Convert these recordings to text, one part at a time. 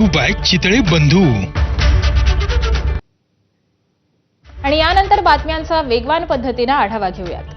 Bye Chitale बंधू. आणि यानंतर बातम्यांचा वेगवान पद्धतीने आढावा घेऊयात.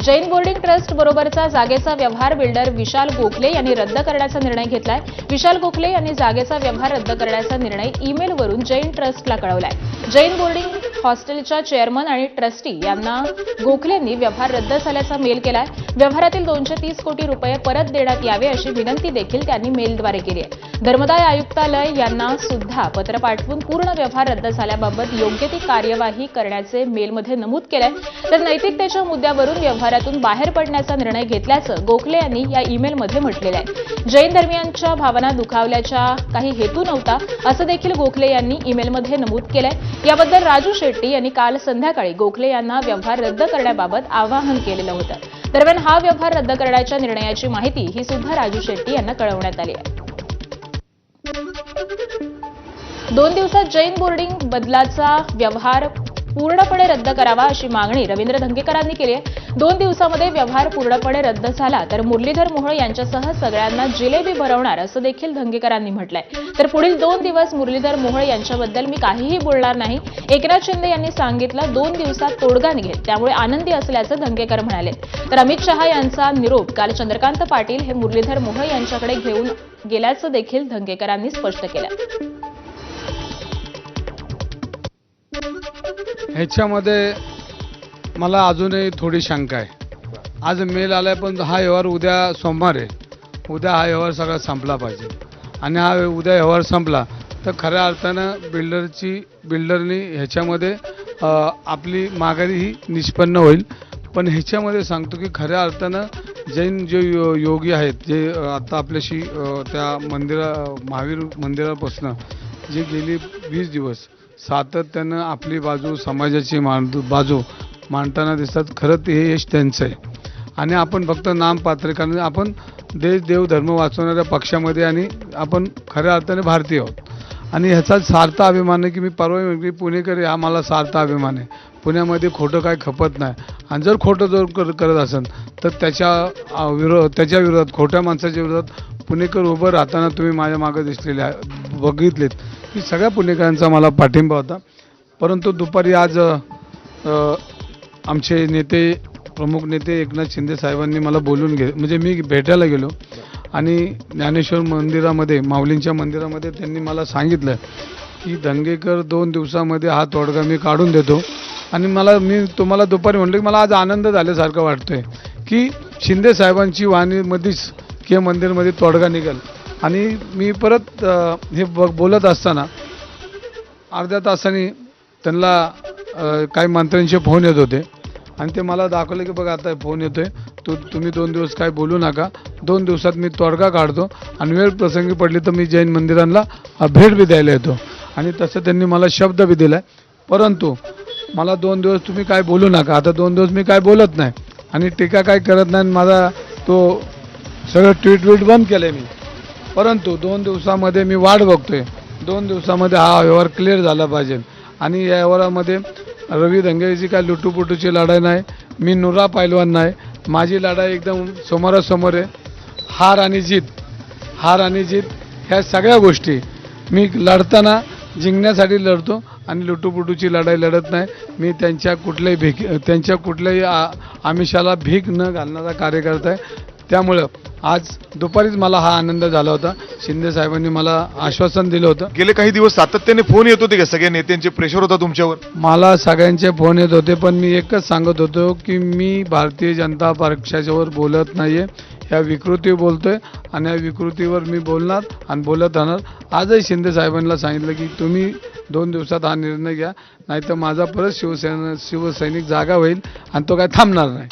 जैन बोर्डिंग ट्रस्ट बरोबरचा जागेचा व्यवहार बिल्डर विशाल गोखले यांनी रद्द करण्याचा निर्णय घेतलाय. विशाल गोखले यांनी जागेचा व्यवहार रद्द करण्याचा निर्णय ईमेलवरून जैन ट्रस्टला कळवलाय. जैन बोर्डिंग हॉस्टेलच्या चेअरमन आणि ट्रस्टी यांना गोखलेंनी व्यवहार रद्द झाल्याचा मेल केलाय. व्यवहारातील 230 कोटी रुपये परत देण्यात यावे अशी विनंती देखील त्यांनी मेलद्वारे केली आहे. धर्मदाय आयुक्तालय यांना सुद्धा पत्र पाठवून पूर्ण व्यवहार रद्द झाल्याबाबत योग्य ती कार्यवाही करण्याचे मेलमध्ये नमूद केलंय. तर नैतिकतेच्या मुद्द्यावरून व्यवहारातून बाहेर पडण्याचा निर्णय घेतल्याचं गोखले यांनी या ईमेलमध्ये म्हटलेलं आहे. जैन धर्मियांच्या भावना दुखावल्याचा काही हेतू नव्हता असं देखील गोखले यांनी ईमेलमध्ये नमूद केलंय. याबद्दल राजू शेट्टी यांनी काल संध्याकाळी गोखले यांना व्यवहार रद्द करण्याबाबत आवाहन केलेलं होतं. दरम्यान हा व्यवहार रद्द करण्याच्या निर्णयाची माहिती ही सुद्धा राजू शेट्टी यांना कळवण्यात आली आहे. 2 दिवसात जैन बोर्डिंग बदलाचा व्यवहार पूर्णपणे रद्द करावा अशी मागणी रवींद्र धंगेकरांनी केली आहे. 2 दिवसामध्ये व्यवहार पूर्णपणे रद्द झाला तर मुरलीधर मोहोळ यांच्यासह सगळ्यांना जिलेबी भरवणार असं देखील धंगेकरांनी म्हटलंय. तर पुढील 2 दिवस मुरलीधर मोहोळ यांच्याबद्दल मी काहीही बोलणार नाही. एकनाथ शिंदे यांनी सांगितलं 2 दिवसात तोडगा निघेल, त्यामुळे आनंदी असल्याचं धंगेकर म्हणाले. तर अमित शहा यांचा निरोप काल चंद्रकांत पाटील हे मुरलीधर मोहोळ यांच्याकडे घेऊन गेल्याचं देखील धंगेकरांनी स्पष्ट केलं. ह्याच्यामध्ये मला अजूनही थोडी शंका आहे. आज मेल आलाय पण हा व्यवहार उद्या सोमवार आहे. उद्या हा व्यवहार सगळा संपला पाहिजे आणि हा उद्या व्यवहार संपला तर खऱ्या अर्थानं बिल्डरनी ह्याच्यामध्ये आपली माघारी ही निष्पन्न होईल. पण ह्याच्यामध्ये सांगतो की खऱ्या अर्थानं जैन जे योगी आहेत जे आता आपल्याशी त्या महावीर मंदिरापासून जे गेली 20 दिवस सातत्यानं आपली बाजू समाजाची बाजू मांडताना दिसतात. खरं ते हे यश त्यांचं आहे आणि आपण फक्त नामपात्र कारण आपण देश देव धर्म वाचवणाऱ्या पक्षामध्ये आणि आपण खऱ्या अर्थाने भारतीय आहोत आणि ह्याचा सार्थ अभिमान आहे की मी परवा म्हटली पुणेकरी हा मला सार्थ अभिमान आहे. पुण्यामध्ये खोटं काय खपत नाही आणि जर खोटं जर करत असेल तर त्याच्या विरोधात खोट्या माणसाच्या विरोधात पुणेकर उभं राहताना तुम्ही माझ्या मागे दिसलेले बघितलेत की सगळ्या पुणेकरांचा मला पाठिंबा होता. परंतु दुपारी आज आमचे नेते प्रमुख नेते एकनाथ शिंदे साहेबांनी मला बोलून म्हणजे मी भेटायला गेलो आणि ज्ञानेश्वर मंदिरामध्ये माऊलींच्या मंदिरामध्ये त्यांनी मला सांगितलं की धंगेकर 2 दिवसामध्ये हा तोडगा मी काढून देतो. आणि मी तुम्हाला दुपारी म्हटलं की मला आज आनंद झाल्यासारखं वाटतोय की शिंदे साहेबांची वाणीमध्येच की मंदिरमध्ये तोडगा निघेल. आणि मी परत हे बोलत असताना अर्ध्या तासाने त्यांना काही मंत्र्यांचे फोन येत होते आणि ते मला दाखवलं की बघा आता फोन येतोय तुम्ही 2 दिवस काय बोलू नका. 2 दिवसात मी तोडगा काढतो आणि वेळ प्रसंगी पडली तर मी जैन मंदिरांना भेट बी द्यायला येतो आणि तसं त्यांनी मला शब्द बी दिलाय. परंतु मला 2 दिवस तुम्ही काय बोलू नका. आता 2 दिवस मी काय बोलत नाही आणि टीका काय करत नाही. माझा तो सगळं ट्विट बंद केलं मी. परंतु 2 दिवसामध्ये मी वाट बघतोय. 2 दिवसामध्ये हा व्यवहार क्लिअर झाला पाहिजे आणि या व्यवहारामध्ये रवी धंगेची काय लुटूपुटूची लढाई नाही. मी नुरा पैलवान नाही. माझी लढाई एकदम समोरासमोर आहे. हार आणि जीत ह्या सगळ्या गोष्टी मी लढताना जिंकण्यासाठी लढतो आणि लुटूपुटूची लढाई लढत नाही. मी त्यांच्या कुठल्याही आमिषाला भीक न घालणारा कार्यकर्ता आहे. त्यामुळं आज दुपारीच मला हा आनंद झाला होता. शिंदे साहेबांनी मला आश्वासन दिलं होतं. गेले काही दिवस सातत्याने फोन येत होते का सगळ्या नेत्यांचे प्रेशर होता तुमच्यावर? मला सगळ्यांचे फोन येत होते पण मी एकच सांगत होतो की मी भारतीय जनता पक्षाच्यावर बोलत नाहीये. ह्या विकृती बोलतोय आणि या विकृतीवर मी बोलणार आणि बोलत राहणार. आजही शिंदे साहेबांना सांगितलं की तुम्ही 2 दिवसात हा निर्णय घ्या नाहीतर माझा परत शिवसैनिक जागा होईल आणि तो काय थांबणार नाही.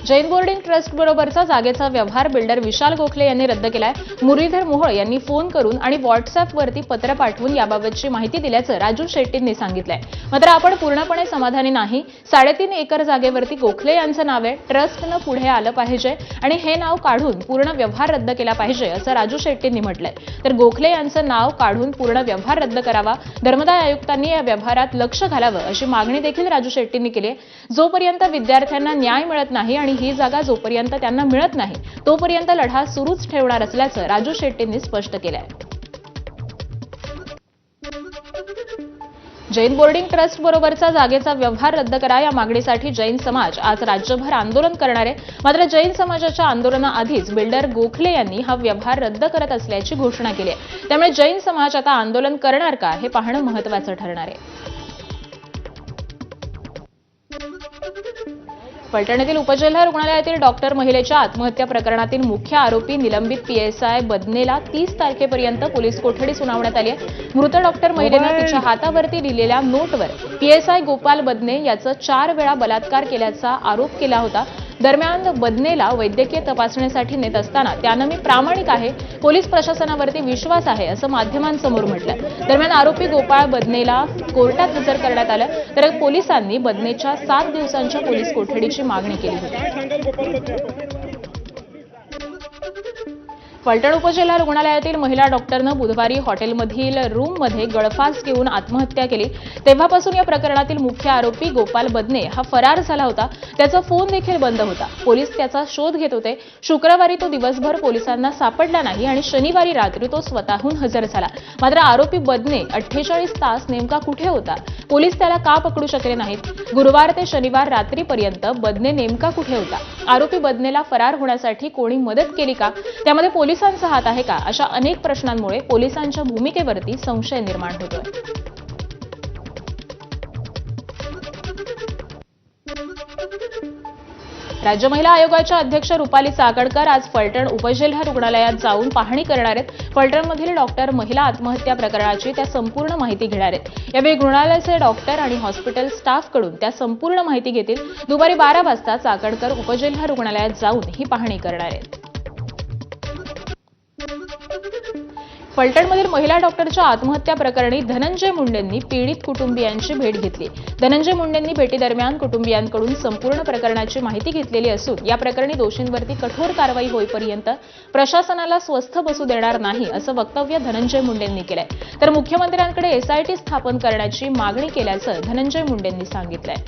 जैन बोर्डिंग ट्रस्ट बरोबरचा जागेचा व्यवहार बिल्डर विशाल गोखले यांनी रद्द केलाय. मुरलीधर मोहोळ यांनी फोन करून आणि व्हॉट्सअॅपवरती पत्र पाठवून याबाबतची माहिती दिल्याचं राजू शेट्टींनी सांगितलंय. मात्र आपण पूर्णपणे समाधानी नाही. 3.5 एकर जागेवरती गोखले यांचं नाव आहे. ट्रस्टनं पुढे आलं पाहिजे आणि हे नाव काढून पूर्ण व्यवहार रद्द केला पाहिजे असं राजू शेट्टींनी म्हटलंय. तर गोखले यांचं नाव काढून पूर्ण व्यवहार रद्द करावा. धर्मदाय आयुक्तांनी या व्यवहारात लक्ष घालावं अशी मागणी देखील राजू शेट्टींनी केली आहे. जोपर्यंत विद्यार्थ्यांना न्याय मिळत नाही आणि ही जागा जोपर्यंत त्यांना मिळत नाही तोपर्यंत लढा सुरूच ठेवणार असल्याचं राजू शेट्टींनी स्पष्ट केलं आहे. जैन बोर्डिंग ट्रस्ट बरोबरचा जागेचा व्यवहार रद्द करा या मागणीसाठी जैन समाज आज राज्यभर आंदोलन करणार आहे. मात्र जैन समाजाच्या आंदोलनाआधीच बिल्डर गोखले यांनी हा व्यवहार रद्द करत असल्याची घोषणा केली आहे. त्यामुळे जैन समाज आता आंदोलन करणार का हे पाहणं महत्त्वाचं ठरणार आहे. फलटण येथील उपजिल्हा रुग्णालयातील डॉक्टर महिलेच्या आत्महत्या प्रकरणातील मुख्य आरोपी निलंबित पीएसआय बदनेला 30 तारखेपर्यंत पोलीस कोठडी सुनावण्यात आली आहे. मृत डॉक्टर महिलेनं तिच्या हातावरती लिहिलेल्या नोटवर पीएसआय गोपाल बदने याचं 4 वेळा बलात्कार केल्याचा आरोप केला होता. दरम्यान बदनेला वैद्यकीय तपासणीसाठी नेत असताना त्यानं मी प्रामाणिक आहे, पोलीस प्रशासनावरती विश्वास आहे असं माध्यमांसमोर म्हटलं. दरम्यान आरोपी गोपाळ बदनेला कोर्टात हजर करण्यात आलं तर पोलिसांनी बदनेच्या 7 दिवसांच्या पोलीस कोठडीची मागणी केली होती. फलटण उपजिल्हा रुग्णालयातील महिला डॉक्टरनं बुधवारी हॉटेलमधील रूममध्ये गळफास घेऊन आत्महत्या केली. तेव्हापासून या प्रकरणातील मुख्य आरोपी गोपाल बदने हा फरार झाला होता. त्याचा फोन देखील बंद होता. पोलीस त्याचा शोध घेत होते. शुक्रवारी तो दिवसभर पोलिसांना सापडला नाही आणि शनिवारी रात्री तो स्वतःहून हजर झाला. मात्र आरोपी बदने 48 तास नेमका कुठे होता? पोलीस त्याला का पकडू शकले नाहीत? गुरुवार ते शनिवार रात्रीपर्यंत बदने नेमका कुठे होता? आरोपी बदनेला फरार होण्यासाठी कोणी मदत केली का? त्यामध्ये पोलिसांचा हात आहे का? अशा अनेक प्रश्नांमुळे पोलिसांच्या भूमिकेवरती संशय निर्माण होतोय. राज्य महिला आयोगाच्या अध्यक्ष रुपाली चाकणकर आज फलटण उपजिल्हा रुग्णालयात जाऊन पाहणी करणार आहेत. फलटणमधील डॉक्टर महिला आत्महत्या प्रकरणाची त्या संपूर्ण माहिती घेणार आहेत. यावेळी रुग्णालयाचे डॉक्टर आणि हॉस्पिटल स्टाफकडून त्या संपूर्ण माहिती घेतील. दुपारी 12 वाजता चाकणकर उपजिल्हा रुग्णालयात जाऊन ही पाहणी करणार आहेत. फलटणमधील महिला डॉक्टरच्या आत्महत्या प्रकरणी धनंजय मुंडेंनी पीडित कुटुंबियांची भेट घेतली. धनंजय मुंडेंनी भेटीदरम्यान कुटुंबियांकडून संपूर्ण प्रकरणाची माहिती घेतलेली असून या प्रकरणी दोषींवरती कठोर कारवाई होईपर्यंत प्रशासनाला स्वस्थ बसू देणार नाही असं वक्तव्य धनंजय मुंडेंनी केलंय. तर मुख्यमंत्र्यांकडे एसआयटी स्थापन करण्याची मागणी केल्याचं धनंजय मुंडेंनी सांगितलंय.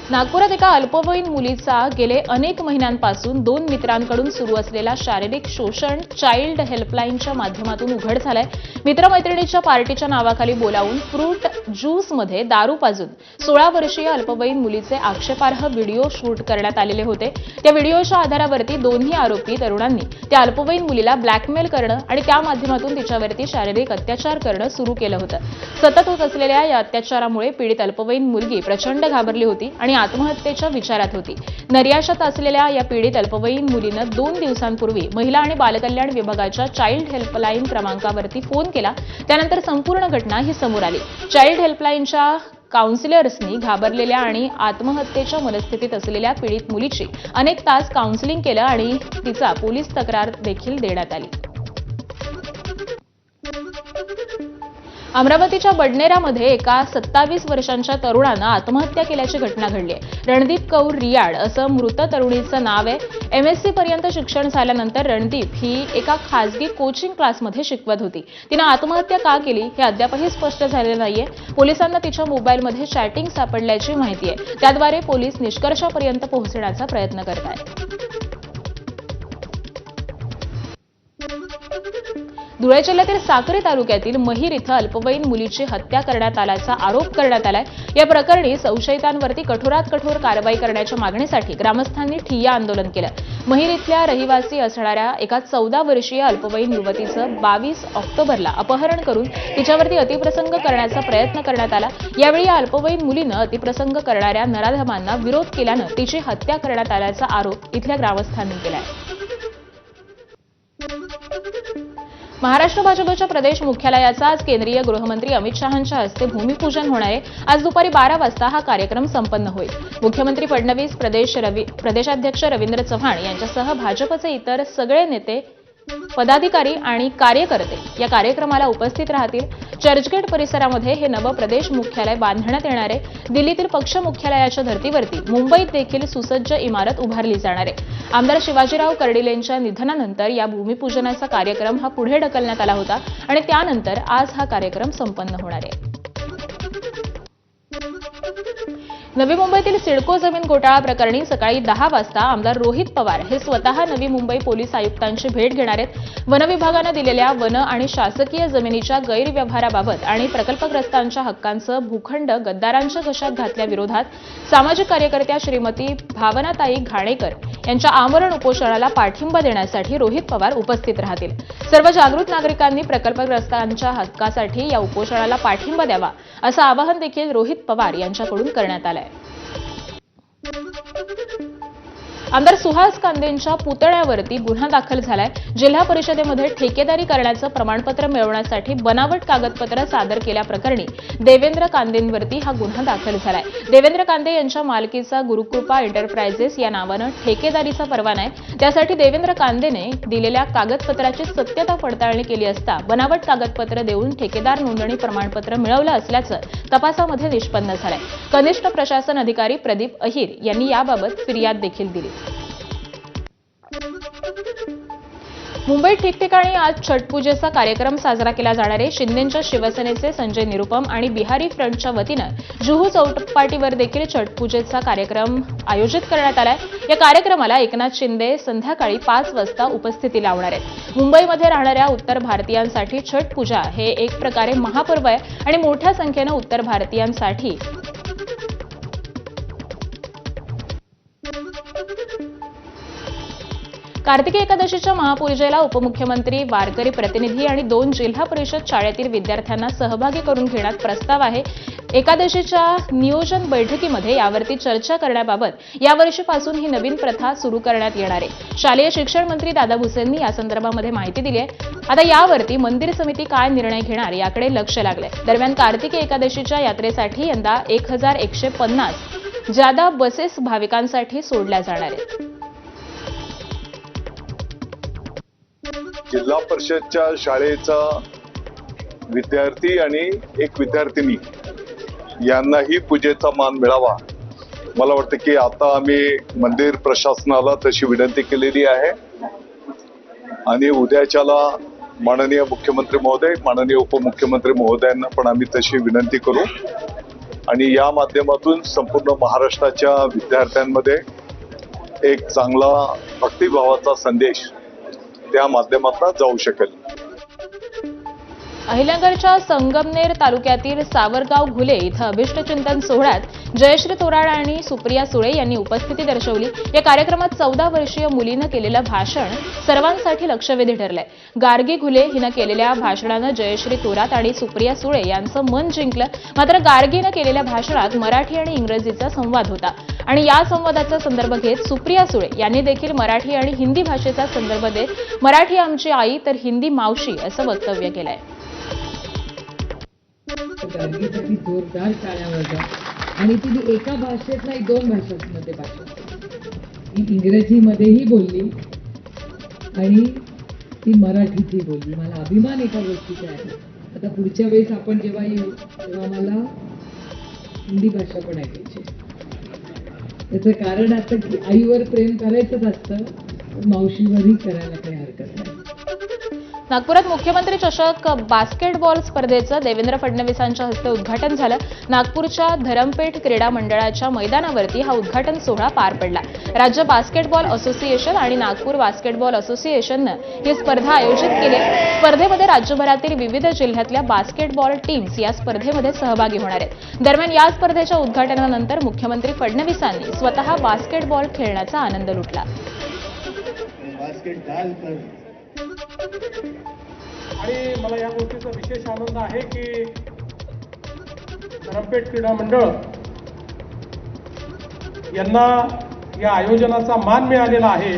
नागपुरात एका अल्पवयीन मुलीचा गेले अनेक महिन्यांपासून 2 मित्रांकडून सुरू असलेला शारीरिक शोषण चाइल्ड हेल्पलाईनच्या माध्यमातून उघड झालाय. मित्रमैत्रिणीच्या पार्टीच्या नावाखाली बोलावून फ्रूट ज्यूसमध्ये दारू पाजून 16 वर्षीय अल्पवयीन मुलीचे आक्षेपार्ह व्हिडिओ शूट करण्यात आलेले होते. त्या व्हिडिओच्या आधारावरती दोन्ही आरोपी तरुणांनी त्या अल्पवयीन मुलीला ब्लॅकमेल करणं आणि त्या माध्यमातून तिच्यावरती शारीरिक अत्याचार करणं सुरू केलं होतं. सतत होत असलेल्या या अत्याचारामुळे पीडित अल्पवयीन मुलगी प्रचंड घाबरली होती आणि आत्महत्येच्या विचारात होती. नैराश्यात असलेल्या या पीडित अल्पवयीन मुलीनं 2 दिवसांपूर्वी महिला आणि बालकल्याण विभागाच्या चाइल्ड हेल्पलाईन क्रमांकावरती फोन केला. त्यानंतर संपूर्ण घटना ही समोर आली. चाइल्ड हेल्पलाईनच्या काउन्सिलर्सनी घाबरलेल्या आणि आत्महत्येच्या मनस्थितीत असलेल्या पीडित मुलीची अनेक तास काउन्सिलिंग केलं आणि तिचा पोलीस तक्रार देखील देण्यात आली. अमरावतीच्या बडनेरामध्ये एका 27 वर्षांच्या तरुणानं आत्महत्या केल्याची घटना घडली आहे. रणदीप कौर रियाड असं मृत तरुणीचं नाव आहे. MSc पर्यंत शिक्षण झाल्यानंतर रणदीप ही एका खासगी कोचिंग क्लासमध्ये शिकवत होती. तिनं आत्महत्या का केली हे अद्यापही स्पष्ट झालेलं नाहीये. पोलिसांना तिच्या मोबाईलमध्ये चॅटिंग सापडल्याची माहिती आहे. त्याद्वारे पोलीस निष्कर्षापर्यंत पोहोचण्याचा प्रयत्न करत आहेत. धुळे जिल्ह्यातील साक्री तालुक्यातील महिर इथं अल्पवयीन मुलीची हत्या करण्यात आल्याचा आरोप करण्यात आलाय. या प्रकरणी संशयितांवरती कठोरात कठोर कारवाई करण्याच्या मागणीसाठी ग्रामस्थांनी ठिय्या आंदोलन केलं. महिर इथल्या रहिवासी असणाऱ्या एका 14 वर्षीय अल्पवयीन युवतीचं 22 ऑक्टोबरला अपहरण करून तिच्यावरती अतिप्रसंग करण्याचा प्रयत्न करण्यात आला. यावेळी या अल्पवयीन मुलीनं अतिप्रसंग करणाऱ्या नराधमांना विरोध केल्यानं तिची हत्या करण्यात आल्याचा आरोप इथल्या ग्रामस्थांनी केलाय. महाराष्ट्र भाजपच्या प्रदेश मुख्यालयाचा आज केंद्रीय गृहमंत्री अमित शहांच्या हस्ते भूमिपूजन होणार आहे. आज दुपारी 12 वाजता हा कार्यक्रम संपन्न होईल. मुख्यमंत्री फडणवीस, प्रदेशाध्यक्ष रवींद्र चव्हाण यांच्यासह भाजपचे इतर सगळे नेते, पदाधिकारी आणि कार्यकर्ते या कार्यक्रमाला उपस्थित राहतील. चर्चगेट परिसरामध्ये हे नवं प्रदेश मुख्यालय बांधण्यात येणार आहे. दिल्लीतील पक्ष मुख्यालयाच्या धर्तीवरती मुंबईत देखील सुसज्ज इमारत उभारली जाणार आहे. आमदार शिवाजीराव कर्डिलेंच्या निधनानंतर या भूमिपूजनाचा कार्यक्रम हा पुढे ढकलण्यात आला होता आणि त्यानंतर आज हा कार्यक्रम संपन्न होणार आहे. नवी मुंबईतील सिडको जमीन घोटाळा प्रकरणी सकाळी 10 वाजता आमदार रोहित पवार हे स्वतः नवी मुंबई पोलीस आयुक्तांची भेट घेणार आहेत. वन विभागानं दिलेल्या वन आणि शासकीय जमिनीच्या गैरव्यवहाराबाबत आणि प्रकल्पग्रस्तांच्या हक्कांचं भूखंड गद्दारांच्या घशात घातल्याविरोधात सामाजिक कार्यकर्त्या श्रीमती भावनाताई घाणेकर यांच्या आमरण उपोषणाला पाठिंबा देण्यासाठी रोहित पवार उपस्थित राहतील. सर्व जागृत नागरिकांनी प्रकल्पग्रस्तांच्या हक्कासाठी या उपोषणाला पाठिंबा द्यावा असं आवाहन देखील रोहित पवार यांच्याकडून करण्यात आलं आहे. आमदार सुहास कांदेंच्या पुतळ्यावरती गुन्हा दाखल झालाय. जिल्हा परिषदेमध्ये ठेकेदारी करण्याचं प्रमाणपत्र मिळवण्यासाठी बनावट कागदपत्र सादर केल्याप्रकरणी देवेंद्र कांदेंवरती हा गुन्हा दाखल झालाय. देवेंद्र कांदे यांच्या मालकीचा गुरुकृपा एंटरप्राइजेस या नावानं ठेकेदारीचा परवाना आहे. त्यासाठी देवेंद्र कांदेने दिलेल्या कागदपत्राची सत्यता पडताळणी केली असता बनावट कागदपत्र देऊन ठेकेदार नोंदणी प्रमाणपत्र मिळवलं असल्याचं तपासामध्ये निष्पन्न झालंय. कनिष्ठ प्रशासन अधिकारी प्रदीप अहिर यांनी याबाबत फिर्याद देखील दिली. मुंबईत ठिकठिकाणी आज छठपूजेचा कार्यक्रम साजरा केला जाणार आहे. शिंदेंच्या शिवसेनेचे संजय निरुपम आणि बिहारी फ्रंटच्या वतीनं जुहू चौपाटीवर देखील छठपूजेचा कार्यक्रम आयोजित करण्यात आलाय. या कार्यक्रमाला एकनाथ शिंदे संध्याकाळी 5 वाजता उपस्थिती लावणार आहेत. मुंबईमध्ये राहणाऱ्या उत्तर भारतीयांसाठी छठपूजा हे एक प्रकारे महापर्व आहे आणि मोठ्या संख्येनं उत्तर भारतीयांसाठी कार्तिकी एकादशीच्या महापूजेला उपमुख्यमंत्री, वारकरी प्रतिनिधी आणि 2 जिल्हा परिषद शाळेतील विद्यार्थ्यांना सहभागी करून घेण्यात प्रस्ताव आहे. एकादशीच्या नियोजन बैठकीमध्ये यावरती चर्चा करण्याबाबत यावर्षीपासून ही नवीन प्रथा सुरू करण्यात येणार आहे. शालेय शिक्षण मंत्री दादा भुसेंनी या संदर्भामध्ये माहिती दिली आहे. आता यावरती मंदिर समिती काय निर्णय घेणार याकडे लक्ष लागलंय. दरम्यान कार्तिकी एकादशीच्या यात्रेसाठी यंदा 1150 जादा बसेस भाविकांसाठी सोडल्या जाणार आहेत. जिल्हा परिषदच्या शाळेचा विद्यार्थी आणि एक विद्यार्थिनी यांनाही पूजेचा मान मिळावा. मला वाटतं की आता आम्ही मंदिर प्रशासनाला तशी विनंती केलेली आहे आणि उद्याच्याला माननीय मुख्यमंत्री महोदय, माननीय उपमुख्यमंत्री महोदयांना पण आम्ही तशी विनंती करू आणि या माध्यमातून संपूर्ण महाराष्ट्राच्या विद्यार्थ्यांमध्ये एक चांगला भक्तिभावाचा संदेश त्या माध्यमातून जाऊ शकेल. अहिल्यानगरच्या संगमनेर तालुक्यातील सावरगाव घुले इथं अभिष्टचिंतन सोहळ्यात जयश्री तोराड आणि सुप्रिया सुळे यांनी उपस्थिती दर्शवली. या कार्यक्रमात 14 वर्षीय मुलीनं केलेलं भाषण सर्वांसाठी लक्षवेधी ठरलंय. गार्गी घुले हिनं केलेल्या भाषणानं जयश्री तोराड आणि सुप्रिया सुळे यांचं मन जिंकलं. मात्र गार्गीनं केलेल्या भाषणात मराठी आणि इंग्रजीचा संवाद होता आणि या संवादाचा संदर्भ घेत सुप्रिया सुळे यांनी देखील मराठी आणि हिंदी भाषेचा संदर्भ देत मराठी आमची आई तर हिंदी मावशी असं वक्तव्य केलंय. गार्गीसाठी जोरदार टाळ्या वाजवा. आणि तिने एका भाषेत नाही 2 भाषांमध्ये ती इंग्रजीमध्येही बोलली आणि ती मराठीतही बोलली. मला अभिमान एका गोष्टीचा आहे. आता पुढच्या वेळेस आपण जेव्हा येऊ तेव्हा मला हिंदी भाषा पण ऐकायची. त्याचं कारण असं की आईवर प्रेम करायचंच असतं पण मावशीवरही करायला काही हरकत नाही. नागपुरात मुख्यमंत्री चषक बास्केटबॉल स्पर्धेचं देवेंद्र फडणवीसांच्या हस्ते उद्घाटन झालं. नागपूरच्या धरमपेठ क्रीडा मंडळाच्या मैदानावरती हा उद्घाटन सोहळा पार पडला. राज्य बास्केटबॉल असोसिएशन आणि नागपूर बास्केटबॉल असोसिएशननं ही स्पर्धा आयोजित केली. स्पर्धेमध्ये राज्यभरातील विविध जिल्ह्यातल्या बास्केटबॉल टीम्स या स्पर्धेमध्ये सहभागी होणार आहेत. दरम्यान या स्पर्धेच्या उद्घाटनानंतर मुख्यमंत्री फडणवीसांनी स्वतः बास्केटबॉल खेळण्याचा आनंद लुटला. आणि मला या गोष्टीचा विशेष आनंद आहे की धरमपेठ क्रीडा मंडळ यांना या आयोजनाचा मान मिळालेला आहे.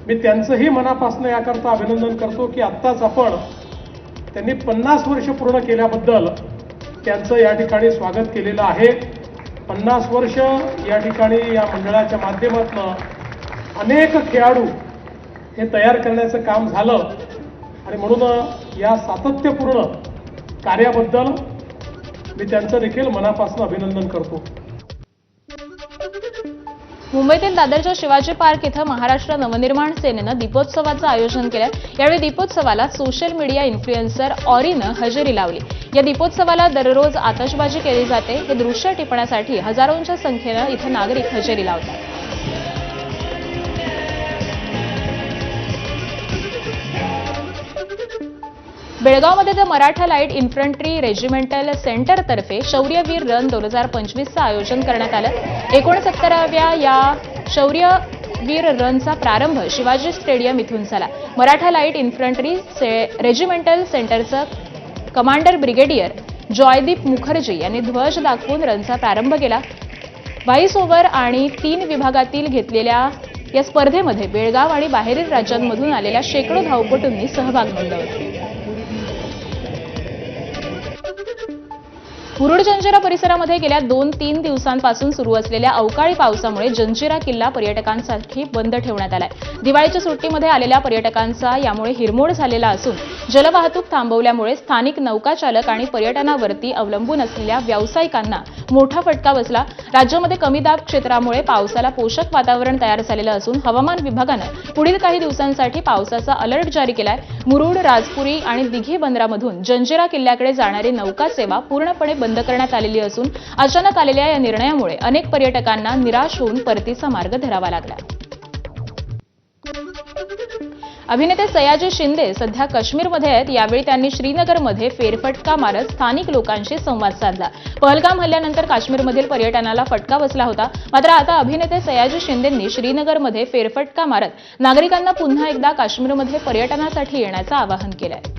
मी त्यांचंही मनापासून याकरता अभिनंदन करतो की आत्ताच आपण त्यांनी 50 वर्ष पूर्ण केल्याबद्दल त्यांचं या ठिकाणी स्वागत केलेलं आहे. 50 वर्ष या ठिकाणी या मंडळाच्या माध्यमातून अनेक खेळाडू हे तयार करण्याचं काम झालं आणि म्हणून या सातत्यपूर्ण कार्याबद्दल मी त्यांचं देखील मनापासून अभिनंदन करतो. मुंबईतील दादरच्या शिवाजी पार्क इथं महाराष्ट्र नवनिर्माण सेनेनं दीपोत्सवाचं आयोजन केलं। यावेळी दीपोत्सवाला सोशल मीडिया इन्फ्लुएन्सर ऑरीनं हजेरी लावली। या दीपोत्सवाला दररोज आतषबाजी केली जाते। हे दृश्य टिपण्यासाठी हजारोंच्या संख्येनं इथं नागरिक हजेरी लावतात। बेळगावमध्ये the Maratha light infantry regimental सेंटरतर्फे शौर्यवीर रन 2025चं आयोजन करण्यात आलं। 69व्या या शौर्यवीर रनचा प्रारंभ शिवाजी स्टेडियम इथून झाला। मराठा लाईट इन्फंट्री रेजिमेंटल सेंटरचं कमांडर ब्रिगेडियर जॉयदीप मुखर्जी यांनी ध्वज दाखवून रनचा प्रारंभ केला। व्हाईस ओव्हर आणि 3 विभागातील घेतलेल्या या स्पर्धेमध्ये बेळगाव आणि बाहेरील राज्यांमधून आलेल्या शेकडो धावपटूंनी सहभाग नोंदवला। मुरुड जंजिरा परिसरामध्ये गेल्या 2-3 दिवसांपासून सुरू असलेल्या अवकाळी पावसामुळे जंजिरा किल्ला पर्यटकांसाठी बंद ठेवण्यात आलाय। दिवाळीच्या सुट्टीमध्ये आलेल्या पर्यटकांचा यामुळे हिरमोड झालेला असून जलवाहतूक थांबवल्यामुळे स्थानिक नौकाचालक आणि पर्यटनावरती अवलंबून असलेल्या व्यावसायिकांना मोठा फटका बसला। राज्यामध्ये कमी दाब क्षेत्रामुळे पावसाला पोषक वातावरण तयार झालेलं असून हवामान विभागानं पुढील काही दिवसांसाठी पावसाचा अलर्ट जारी केलाय। मुरुड, राजपुरी आणि दिघी बंदरामधून जंजिरा किल्ल्याकडे जाणारी नौका सेवा पूर्णपणे बंद करण्यात आलेली असून अचानक आलेल्या या निर्णयामुळे अनेक पर्यटकांना निराश होऊन परतीचा मार्ग धरावा लागला। अभिनेते सयाजी शिंदे सध्या काश्मीरमध्ये आहेत। यावेळी त्यांनी श्रीनगरमध्ये फेरफटका मारत स्थानिक लोकांशी संवाद साधला। पहलगाम हल्ल्यानंतर काश्मीरमधील पर्यटनाला फटका बसला होता। मात्र आता अभिनेते सयाजी शिंदेंनी श्रीनगरमध्ये फेरफटका मारत नागरिकांना पुन्हा एकदा काश्मीरमध्ये पर्यटनासाठी येण्याचं आवाहन केलंय।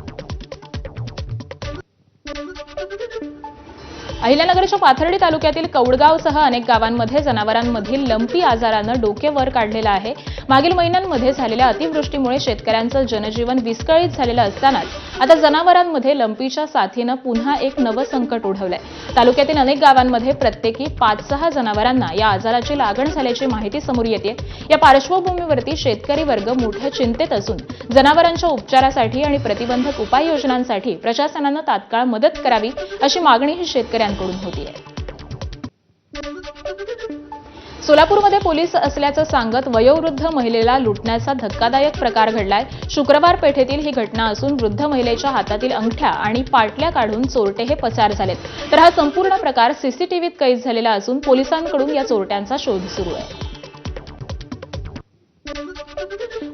अहिल्यानगरच्या पाथर्डी तालुक्यातील कौडगावसह अनेक गावांमध्ये जनावरांमधील लंपी आजारानं डोके वर काढलेलं आहे। मागील महिन्यांमध्ये झालेल्या अतिवृष्टीमुळे शेतकऱ्यांचं जनजीवन विस्कळीत झालेलं असतानाच आता जनावरांमध्ये लंपीच्या साथीनं पुन्हा एक नवं संकट ओढवलंय। तालुक्यातील अनेक गावांमध्ये प्रत्येकी 5-6 जनावरांना या आजाराची लागण झाल्याची माहिती समोर येते। या पार्श्वभूमीवरती शेतकरी वर्ग मोठ्या चिंतेत असून जनावरांच्या उपचारासाठी आणि प्रतिबंधक उपाययोजनांसाठी प्रशासनानं तात्काळ मदत करावी अशी मागणीही शेतकऱ्यांकडून होतीये। सोलापूरमध्ये पोलीस असल्याचं सांगत वयोवृद्ध महिलेला लुटण्याचा धक्कादायक प्रकार घडलाय। शुक्रवार पेठेतील ही घटना असून वृद्ध महिलेच्या हातातील अंगठ्या आणि पाटल्या काढून चोरटे हे पसार झालेत। तर हा संपूर्ण प्रकार सीसीटीव्हीत कैद झालेला असून पोलिसांकडून या चोरट्यांचा शोध सुरू आहे।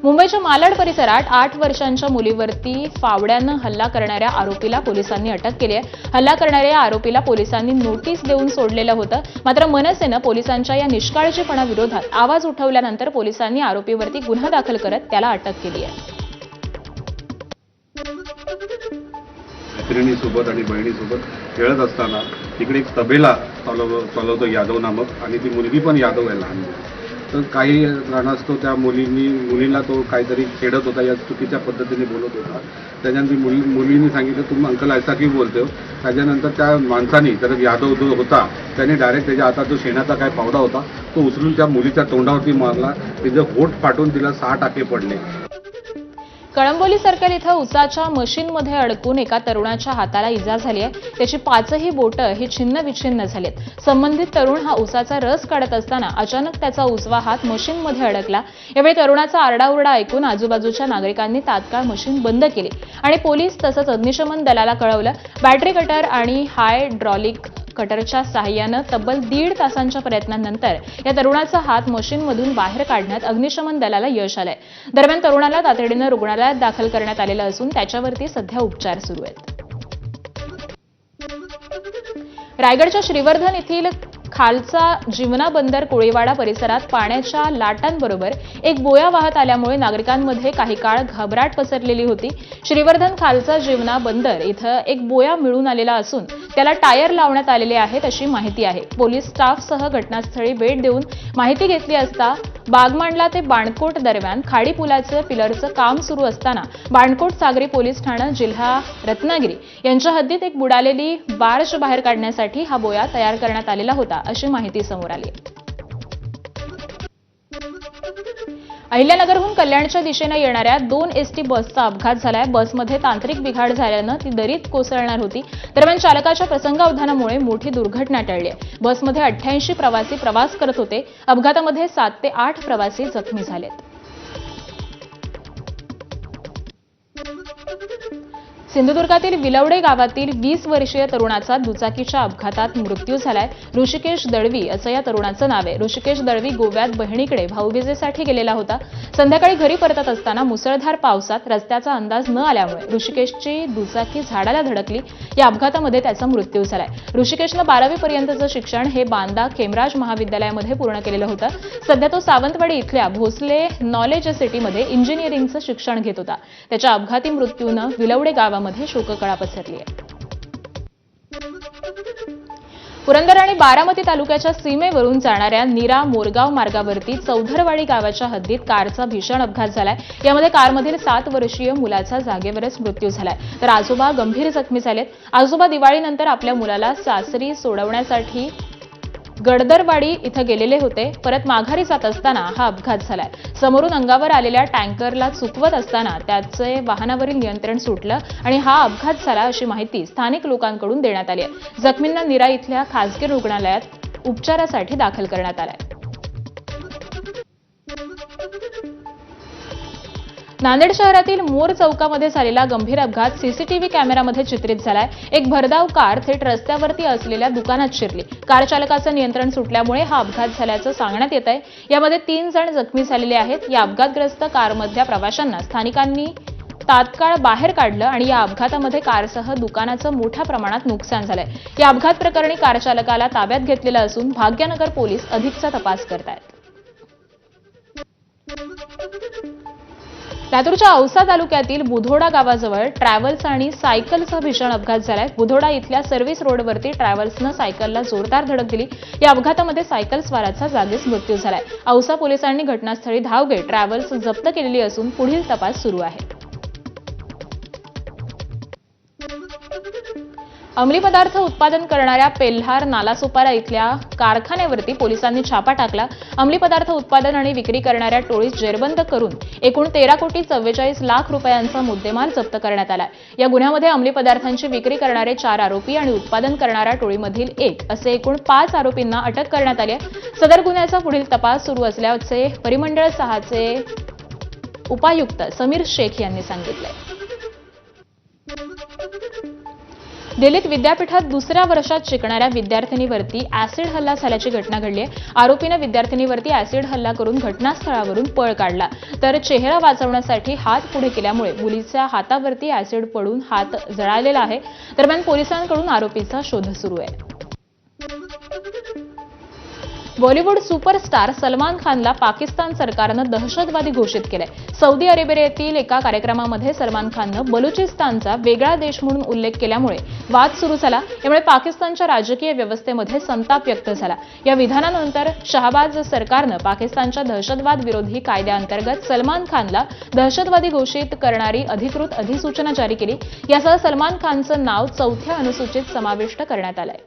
मुंबईच्या मालाड परिसरात 8 वर्षांच्या मुलीवरती फावड्यानं हल्ला करणाऱ्या आरोपीला पोलिसांनी अटक केली आहे। हल्ला करणाऱ्या या आरोपीला पोलिसांनी नोटीस देऊन सोडलेलं होतं। मात्र मनसेनं पोलिसांच्या या निष्काळजीपणाविरोधात आवाज उठवल्यानंतर पोलिसांनी आरोपीवरती गुन्हा दाखल करत त्याला अटक केली आहे। मैत्रिणीसोबत आणि बहिणीसोबत खेळत असताना तिकडे एक तबेला चालवतो यादव नामक आणि ती मुलगी पण यादव आहे लहान। तर काही कारणास्तव त्या मुलीला तो काहीतरी खेळत होता, या चुकीच्या पद्धतीने बोलत होता। त्याच्यानंतर मुलीने सांगितलं तुम अंकल ऐसा क्यों बोलते हो। त्याच्यानंतर त्या माणसाने तर यादव जो होता त्याने डायरेक्ट त्याच्या हातात जो शेणाचा काय पावडा होता तो उचलून त्या मुलीच्या तोंडावरती मारला। तिचं होठ फाटून तिला 6 टाके पडले। कळंबोली सर्कल इथं उसाच्या मशीनमध्ये अडकून एका तरुणाच्या हाताला इजा झाली आहे। त्याची 5ही बोटं ही छिन्न-विछिन्न झालीत। संबंधित तरुण हा उसाचा रस काढत असताना अचानक त्याचा उजवा हात मशीनमध्ये अडकला। यावेळी तरुणाचा आरडाओरडा ऐकून आजूबाजूच्या नागरिकांनी तात्काळ मशीन बंद केली आणि पोलीस तसंच अग्निशमन दलाला कळवलं। बॅटरी कटर आणि हायड्रॉलिक कटरच्या साहाय्यानं तब्बल 1.5 तासांच्या प्रयत्नांनंतर या तरुणाचा हात मशीनमधून बाहेर काढण्यात अग्निशमन दलाला यश आलंय। दरम्यान तरुणाला तातडीनं रुग्णालयात दाखल करण्यात आलेलं असून त्याच्यावरती सध्या उपचार सुरू आहेत। रायगडच्या श्रीवर्धन येथील खालचा जिवना बंदर कोळीवाडा परिसरात पाण्याच्या लाटांबरोबर एक बोया वाहत आल्यामुळे नागरिकांमध्ये काही काळ घबराट पसरलेली होती। श्रीवर्धन खालचा जिवना बंदर इथं एक बोया मिळून आलेला असून त्याला टायर लावण्यात आलेले आहेत अशी माहिती आहे। पोलीस स्टाफसह घटनास्थळी भेट देऊन माहिती घेतली असता बागमांडला ते बाणकोट दरम्यान खाडी पुलाचं पिलरचं काम सुरू असताना बाणकोट सागरी पोलीस ठाणं जिल्हा रत्नागिरी यांच्या हद्दीत एक बुडालेली बार्ज बाहेर काढण्यासाठी हा बोया तयार करण्यात आलेला होता अशी माहिती समोर आली। अहिल्यानगरहून कल्याणच्या दिशेनं येणाऱ्या 2 एसटी बसचा अपघात झालाय. बसमध्ये तांत्रिक बिघाड झाल्यानं ती दरीत कोसळणार होती. दरम्यान चालकाच्या प्रसंगावधानामुळे मोठी दुर्घटना टळली आहे. बसमध्ये 88 प्रवासी प्रवास करत होते. अपघातामध्ये 7 ते 8 प्रवासी जखमी झालेत. सिंधुदुर्गातील विलवडे गावातील 20 वर्षीय तरुणाचा दुचाकीच्या अपघातात मृत्यू झालाय. ऋषिकेश दळवी असं या तरुणाचं नाव आहे. ऋषिकेश दळवी गोव्यात बहिणीकडे भाऊबीजेसाठी गेलेला होता. संध्याकाळी घरी परतत असताना मुसळधार पावसात रस्त्याचा अंदाज न आल्यामुळे ऋषिकेशची दुचाकी झाडाला धडकली. या अपघातामध्ये त्याचा मृत्यू झालाय. ऋषिकेशनं 12वी पर्यंतचं शिक्षण हे बांदा खेमराज महाविद्यालयामध्ये पूर्ण केलेलं होतं. सध्या तो सावंतवाडी इथल्या भोसले नॉलेज सिटीमध्ये इंजिनिअरिंगचं शिक्षण घेत होता. त्याच्या अपघाती मृत्यूनं विलवडे गावामध्ये शोककळा पसरली आहे. पुरंदर आणि बारामती तालुक्याच्या सीमेवरून जाणाऱ्या नीरा मोरगाव मार्गावरती चौधरवाडी गावाच्या हद्दीत कारचा भीषण अपघात झालाय. यामध्ये कारमधील 7 वर्षीय मुलाचा जागेवरच मृत्यू झालाय. तर आजोबा गंभीर जखमी झालेत. आजोबा दिवाळीनंतर आपल्या मुलाला सासरी सोडवण्यासाठी गडदरवाडी इथं गेलेले होते. परत माघारी जात असताना हा अपघात झालाय. समोरून अंगावर आलेल्या टँकरला चुकवत असताना त्याचे वाहनावरील नियंत्रण सुटलं आणि हा अपघात झाला अशी माहिती स्थानिक लोकांकडून देण्यात आली आहे. जखमींना नीरा इथल्या खासगी रुग्णालयात उपचारासाठी दाखल करण्यात आलंय. नांदेड शहरातील मोर चौकामध्ये झालेला गंभीर अपघात सीसीटीव्ही कॅमेरामध्ये चित्रित झालाय. एक भरधाव कार थेट रस्त्यावरती असलेल्या दुकानात शिरली. कार चालकाचं नियंत्रण सुटल्यामुळे हा अपघात झाल्याचं सांगण्यात येत आहे. यामध्ये 3 जण जखमी झालेले आहेत. या अपघातग्रस्त कारमधल्या प्रवाशांना स्थानिकांनी तात्काळ बाहेर काढलं आणि या अपघातामध्ये कारसह दुकानाचं मोठ्या प्रमाणात नुकसान झालंय. या अपघात प्रकरणी कार चालकाला ताब्यात घेतलेलं असून भाग्यनगर पोलीस अधिकचा तपास करतायत. लातूरच्या औसा तालुक्यातील बुधोडा गावाजवळ ट्रॅव्हल्स आणि सायकलचा भीषण अपघात झालाय. बुधोडा इथल्या सर्व्हिस रोडवरती ट्रॅव्हल्सनं सायकलला जोरदार धडक दिली. या अपघातामध्ये सायकल स्वाराचा जागीच मृत्यू झालाय. औसा पोलिसांनी घटनास्थळी धाव घेत ट्रॅव्हल्स जप्त केलेली असून पुढील तपास सुरू आहे. अंमली पदार्थ उत्पादन करणाऱ्या पेल्हार नालासोपारा इथल्या कारखान्यावरती पोलिसांनी छापा टाकला. अंमली पदार्थ उत्पादन आणि विक्री करणाऱ्या टोळीस जेरबंद करून एकूण 13,44,00,000 रुपयांचा मुद्देमाल जप्त करण्यात आला. या गुन्ह्यामध्ये अंमली पदार्थांची विक्री करणारे 4 आरोपी आणि उत्पादन करणाऱ्या टोळीमधील 1 असे एकूण 5 आरोपींना अटक करण्यात आली आहे. सदर गुन्ह्याचा पुढील तपास सुरू असल्याचे परिमंडळ 6चे उपायुक्त समीर शेख यांनी सांगितले. दिल्लीत विद्यापीठात 2ऱ्या वर्षात शिकणाऱ्या विद्यार्थिनीवरती ऍसिड हल्ला झाल्याची घटना घडली आहे. आरोपीनं विद्यार्थिनीवरती ऍसिड हल्ला करून घटनास्थळावरून पळ काढला. तर चेहरा वाचवण्यासाठी हात पुढे केल्यामुळे मुलीच्या हातावरती ऍसिड पडून हात जळालेला आहे. दरम्यान पोलिसांकडून आरोपीचा शोध सुरू आहे. बॉलिवूड सुपरस्टार सलमान खानला पाकिस्तान सरकारनं दहशतवादी घोषित केलंय. सौदी अरेबियातील एका कार्यक्रमामध्ये सलमान खाननं बलुचिस्तानचा वेगळा देश म्हणून उल्लेख केल्यामुळे वाद सुरू झाला. यामुळे पाकिस्तानच्या राजकीय व्यवस्थेमध्ये संताप व्यक्त झाला. या विधानानंतर शहबाज सरकारनं पाकिस्तानच्या दहशतवाद विरोधी कायद्याअंतर्गत सलमान खानला दहशतवादी घोषित करणारी अधिकृत अधिसूचना जारी केली. यासह सलमान खानचं नाव 4थ्या अनुसूचीत समाविष्ट करण्यात आलंय.